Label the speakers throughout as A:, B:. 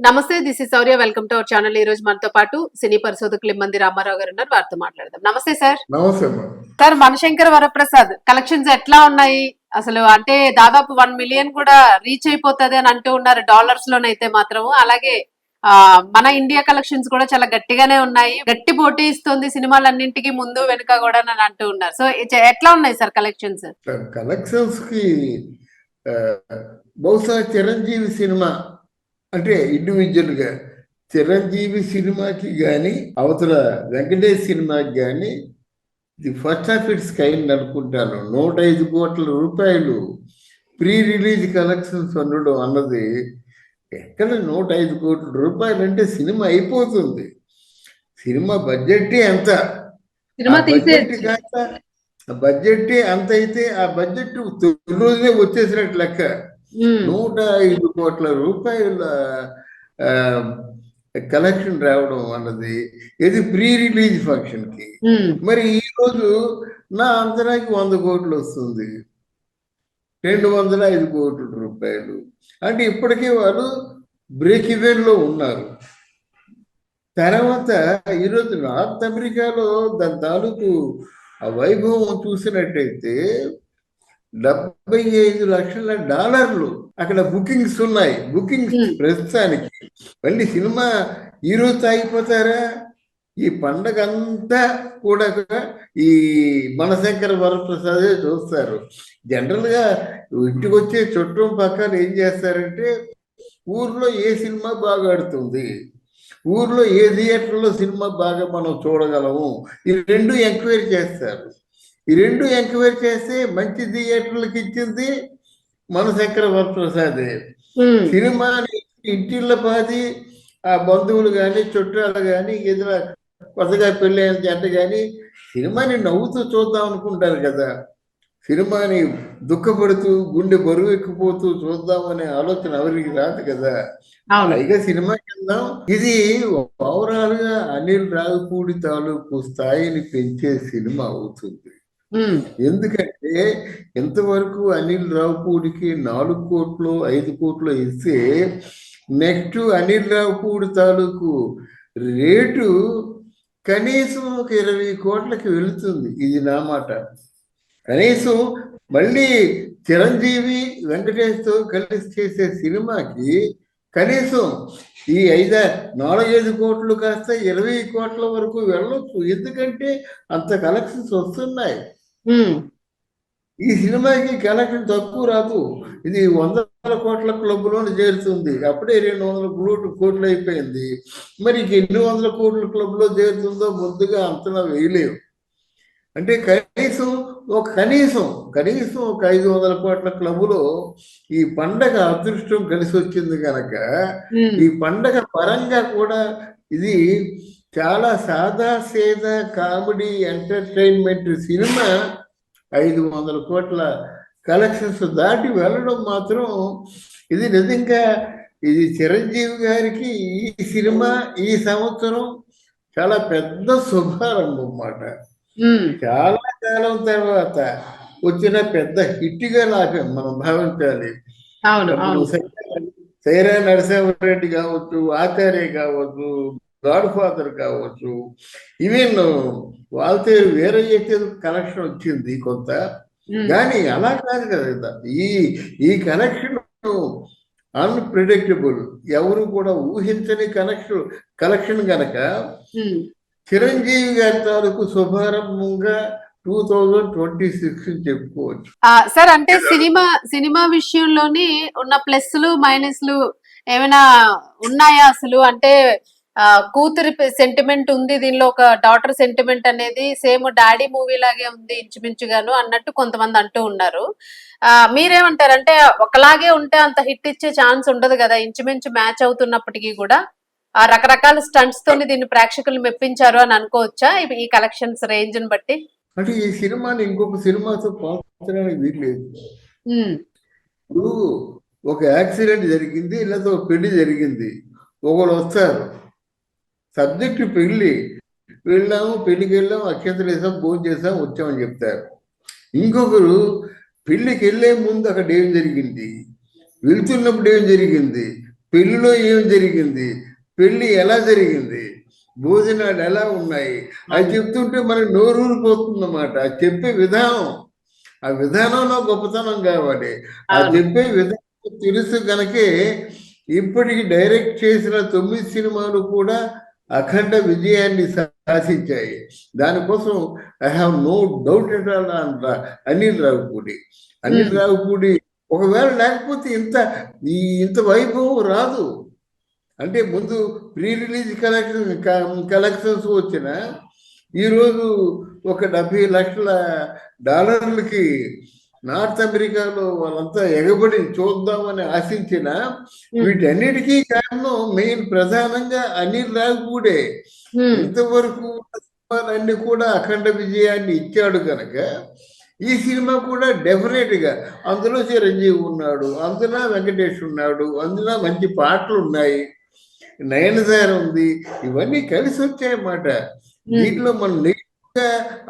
A: నమస్తే, this is Shaurya. Welcome to our channel. ఈ రోజు మనతో పాటు సినీ పరిశోధకులు ఇమ్మంది రామారావు గారు ఉన్నారు. వారితో మాట్లాడదాం. నమస్తే సార్.
B: నమస్తే
A: సార్, మనశంకర్ వరప్రసాద్ కలెక్షన్స్ ఎట్లా ఉన్నాయి అసలు? అంటే దాదాపు 1 మిలియన్ కూడా రీచ్ అయిపోతుంది అని అంటూ ఉన్నారు డాలర్స్ లోనైతే మాత్రం. అలాగే మన ఇండియా కలెక్షన్స్ కూడా చాలా గట్టిగానే ఉన్నాయి. గట్టి పోటీ ఇస్తుంది సినిమాలన్నింటికి ముందు వెనుక కూడా అని అంటూ ఉన్నారు. సో ఎట్లా ఉన్నాయి సార్ కలెక్షన్స్?
B: కలెక్షన్స్ కి బహుశా చిరంజీవి సినిమా అంటే ఇండివిజువల్ గా చిరంజీవి సినిమాకి గాని అవతల వెంకటేష్ సినిమాకి గాని ఇది ఫస్ట్ ఆఫ్ ఇట్స్ కైండ్ అనుకుంటాను. 105 కోట్ల రూపాయలు ప్రీ రిలీజ్ కలెక్షన్స్ ఉండడం అన్నది ఎక్కడ 105 కోట్ల రూపాయలు అంటే సినిమా అయిపోతుంది. సినిమా బడ్జెట్ ఎంత, బడ్జెట్ అంత అయితే ఆ బడ్జెట్ తొలి రోజునే వచ్చేసినట్టు లెక్క. 105 కోట్ల రూపాయల కలెక్షన్ రావడం అన్నది ఇది ప్రీ రిలీజ్ ఫంక్షన్ కి. మరి ఈ రోజు నా అంచనాకి 100 కోట్లు వస్తుంది, 205 కోట్ల రూపాయలు అంటే ఇప్పటికే వాళ్ళు బ్రేక్ ఈవెన్ లో ఉన్నారు. తర్వాత ఈరోజు నార్త్ అమెరికాలో దాని తాలూకు ఆ వైభవం చూసినట్టయితే $75 లక్షల అక్కడ బుకింగ్స్ ఉన్నాయి. బుకింగ్స్ ప్రస్తుతానికి. మళ్ళీ సినిమా ఈ రోజు ఆగిపోతారా? ఈ పండగ అంతా కూడా ఈ మనశంకర వరప్రసాదే చూస్తారు. జనరల్ గా ఇంటికి వచ్చే చుట్టం పక్కన ఏం చేస్తారంటే ఊర్లో ఏ సినిమా బాగా ఆడుతుంది, ఊర్లో ఏ థియేటర్లో సినిమా బాగా మనం చూడగలము, ఈ రెండు ఎంక్వైరీ చేస్తారు. ఈ రెండు ఎంక్వైరీ చేస్తే మంచి థియేటర్లకు ఇచ్చింది మనశంకర వరప్రసాదే. సినిమాని ఇంటిళ్ళ పాది ఆ బంధువులు కానీ చుట్టాలు కానీ ఏదైనా కొత్తగా పెళ్ళైన జంట కానీ సినిమాని నవ్వుతూ చూద్దాం అనుకుంటారు కదా. సినిమాని దుఃఖపడుతూ గుండె బరువు ఎక్కిపోతూ చూద్దామనే ఆలోచన ఎవరికి రాదు కదా. పైగా సినిమాకి వెళ్దాం. ఇది ఓవరాల్ గా అనిల్ రావిపూడి తాలూకు స్థాయిని పెంచే సినిమా అవుతుంది. ఎందుకంటే ఎంతవరకు అనిల్ రావిపూడికి 4 కోట్లు 5 కోట్లు ఇస్తే నెక్స్ట్ అనిల్ రావిపూడి తాలూకు రేటు కనీసం ఒక 20 కోట్లకి వెళుతుంది. ఇది నా మాట. కనీసం మళ్ళీ చిరంజీవి వెంకటేష్తో కలిసి చేసే సినిమాకి కనీసం ఈ 4-5 కోట్లు కాస్త 20 కోట్ల వరకు వెళ్ళొచ్చు. ఎందుకంటే అంత కలెక్షన్స్ వస్తున్నాయి. ఈ సినిమాకి కలెక్షన్ తక్కువ రాదు. ఇది 100 కోట్ల క్లబ్లోనే చేరుతుంది. అప్పుడే 200 కోట్లు అయిపోయింది. మరి ఎన్ని 100 కోట్ల క్లబ్లో చేరుతుందో ముందుగా అంచనా వేయలేవు. అంటే కనీసం ఒక 500 కోట్ల క్లబ్లో ఈ పండగ అదృష్టం కలిసి వచ్చింది కనుక ఈ పండగ పరంగా కూడా ఇది చాలా సాదా సీదా కామెడీ ఎంటర్టైన్మెంట్ సినిమా 500 కోట్ల కలెక్షన్స్ దాటి వెళ్ళడం మాత్రం ఇది నిజంగా ఇది చిరంజీవి గారికి ఈ సినిమా ఈ సంవత్సరం చాలా పెద్ద శుభారంభం అన్నమాట. చాలా కాలం తర్వాత వచ్చిన పెద్ద హిట్ గా మనం భావించాలి. సైరా నరసింహారెడ్డి కావచ్చు, ఆచార్య కావచ్చు, గాడ్ ఫాదర్ కావచ్చు, ఈవెన్ వాల్తేరు వీరయ్యకి కనెక్షన్ వచ్చింది కొంత. కానీ అలా కాదు కదా. ఈ కనెక్షన్ అన్ప్రిడిక్టబుల్, ఎవరు కూడా ఊహించని కలెక్షన్ గనక చిరంజీవి గారి తాలూకు శుభారంభంగా 2026 చెప్పుకోవచ్చు.
A: సార్, అంటే సినిమా విషయంలోని ఉన్న ప్లస్లు మైనస్లు ఏమైనా ఉన్నాయా అసలు? అంటే కూతురి సెంటిమెంట్ ఉంది దీనిలో, ఒక డాటర్ సెంటిమెంట్ అనేది సేమ్ డాడీ మూవీ లాగే ఉంది ఇంచుమించుగాను అన్నట్టు కొంతమంది అంటూ ఉన్నారు. మీరేమంటారు? అంటే ఒకలాగే ఉంటే అంత హిట్ ఇచ్చే ఛాన్స్ ఉండదు కదా. ఇంచుమించు మ్యాచ్ అవుతున్నప్పటికీ కూడా రకరకాల స్టంట్స్ తోని దీన్ని ప్రేక్షకులు మెప్పించారు అని అనుకోవచ్చా ఈ కలెక్షన్స్ రేంజ్ ని బట్టి?
B: అంటే ఈ సినిమాని ఇంకొక సినిమాతో పోల్చడానికి వీల్లేదు. ఇప్పుడు ఒక యాక్సిడెంట్ జరిగింది, లేదా పెళ్లి జరిగింది, ఒకళ్ళు వస్తారు, సబ్జెక్టు పెళ్లి, పెళ్లికి వెళ్ళాము, అక్షంతలు వేసాం, భోజనం చేసాం, వచ్చామని చెప్తారు. ఇంకొకరు పెళ్లికి వెళ్ళే ముందు అక్కడ ఏం జరిగింది, వెళ్తున్నప్పుడు ఏం జరిగింది, పెళ్లిలో ఏం జరిగింది, పెళ్లి ఎలా జరిగింది, భోజనాలు ఎలా ఉన్నాయి, అది చెప్తుంటే మనకి నోరూరిపోతుంది అన్నమాట. అది చెప్పే విధానం, ఆ విధానంలో గొప్పతనం కావాలి. ఆ చెప్పే విధానం తెలుసు కనుకే ఇప్పటికి డైరెక్ట్ చేసిన 9 సినిమాలు కూడా అఖండ విజయాన్ని సాధించాయి. దానికోసం I have no doubt at all అంట అనిల్ రావిపూడి. అనిల్ రావిపూడి ఒకవేళ లేకపోతే ఇంత వైభవం రాదు. అంటే ముందు ప్రీ రిలీజ్ కలెక్షన్స్ వచ్చిన ఈరోజు ఒక 70 లక్షల డాలర్లకి నార్త్ అమెరికాలో వాళ్ళంతా ఎగబడి చూద్దామని ఆశించిన వీటన్నిటికీ కారణం మెయిన్ ప్రధానంగా అనిల్ రావిపూడే. ఇంతవరకు సినిమాలన్నీ కూడా అఖండ విజయాన్ని ఇచ్చాడు కనుక ఈ సినిమా కూడా డెఫినెట్ గా అందులో చిరంజీవి ఉన్నాడు, అందులో వెంకటేష్ ఉన్నాడు, అందులో మంచి పాటలు ఉన్నాయి, నయనతార ఉంది, ఇవన్నీ కలిసి వచ్చాయన్నమాట. దీంట్లో మనం నెగిటివ్గా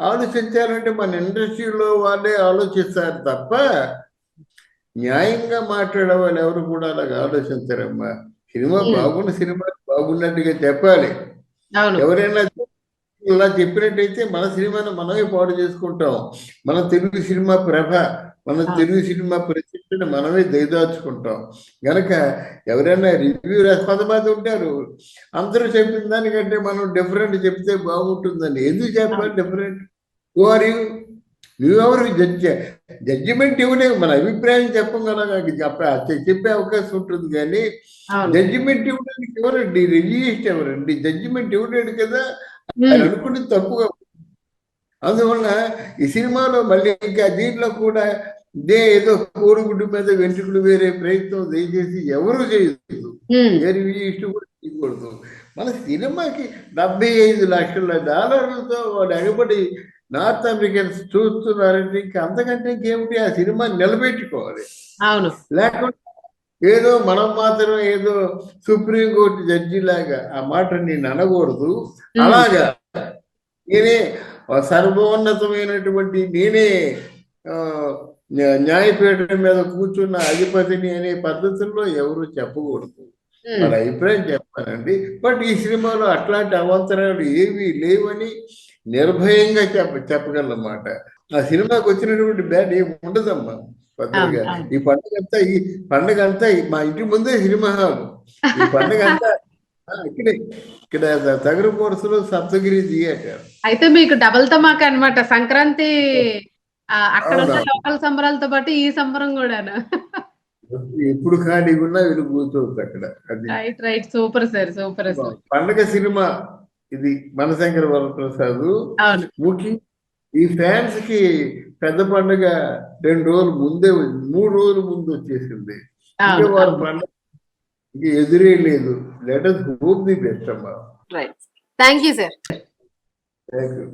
B: ఆలోచించాలంటే మన ఇండస్ట్రీలో వాళ్ళే ఆలోచిస్తారు తప్ప న్యాయంగా మాట్లాడే వాళ్ళు ఎవరు కూడా అలాగ ఆలోచించారమ్మా. సినిమా బాగున్నట్టుగా చెప్పాలి. ఎవరైనా ఇలా చెప్పినట్టయితే మన సినిమాను మనమే పాడు చేసుకుంటాం. మన తెలుగు సినిమా ప్రభ, మన తెలుగు సినిమా ప్రతిష్టని మనమే దయదాచుకుంటాం. గనక ఎవరైనా రివ్యూ కొంతమంది ఉంటారు, అందరూ చెప్పిన దానికంటే మనం డిఫరెంట్ చెప్తే బాగుంటుందని. ఎందుకు చెప్పాలి డిఫరెంట్? నువ్వెవరు జడ్జిమెంట్ ఇవ్వలేవు. మన అభిప్రాయం చెప్పగలగా చెప్పే అవకాశం ఉంటుంది, కానీ జడ్జిమెంట్ ఇవ్వడానికి ఎవరండి? రివ్యూయిస్ట్ ఎవరండి? జడ్జిమెంట్ ఇవ్వలేడు కదా అని అనుకుంటే తప్పుగా. అందువల్ల ఈ సినిమాలో మళ్ళీ ఇంకా దీంట్లో కూడా ఏదో కోరుగుడ్డు మీద వెంట్రుకలు వేరే ప్రయత్నం దయచేసి ఎవరు చేయదు, ఏ రివ్యూయిస్ట్ కూడా చేయకూడదు. మన సినిమాకి 75 లక్షల డాలర్లతో వాడు ఎగబడి నార్త్ అమెరికన్స్ చూస్తున్నారంటే ఇంకా అంతకంటే ఇంకేమిటి? ఆ సినిమా నిలబెట్టుకోవాలి. లేకుండా ఏదో మనం మాత్రం ఏదో సుప్రీంకోర్టు జడ్జి లాగా ఆ మాట నేను అనకూడదు. అలాగా నేనే సర్వోన్నతమైనటువంటి నేనే న్యాయపీఠం మీద కూర్చున్న అధిపతిని అనే పద్ధతుల్లో ఎవరు చెప్పకూడదు. మన అభిప్రాయం చెప్పానండి. బట్ ఈ సినిమాలో అట్లాంటి అవాంతరాలు ఏవి లేవని నిర్భయంగా చెప్పగలన్నమాట. ఆ సినిమాకి వచ్చినటువంటి బ్యాడ్ ఏమి ఉండదమ్మా. పెద్దగా ఈ పండుగ అంతా మా ఇంటి ముందే సినిమా హాలు. ఈ పండుగ అంతా ఇక్కడ తగరు కోర్సులో సప్తగిరి థియేటర్.
A: అయితే మీకు డబల్ ధమాకా అన్నమాట. సంక్రాంతి అక్కడ ఉన్న లోకల్ సంబరాలతో పాటు ఈ సంబరం కూడా
B: ఎప్పుడు ఖాళీగా ఉన్నా వీళ్ళు కూర్చోవచ్చు అక్కడ.
A: Right super sir, super.
B: పండగ సినిమా ఇది మనశంకర వరప్రసాద్. ముఖ్యంగా ఈ ఫ్యాన్స్ కి పెద్ద పండుగ 2 రోజులు ముందే 3 రోజుల ముందు వచ్చేసింది. ఇంకా వారి పండుగ ఇంక ఎదురే లేదు. Let us hope the best అమ్మా.
A: Right, thank you sir.
B: Thank you.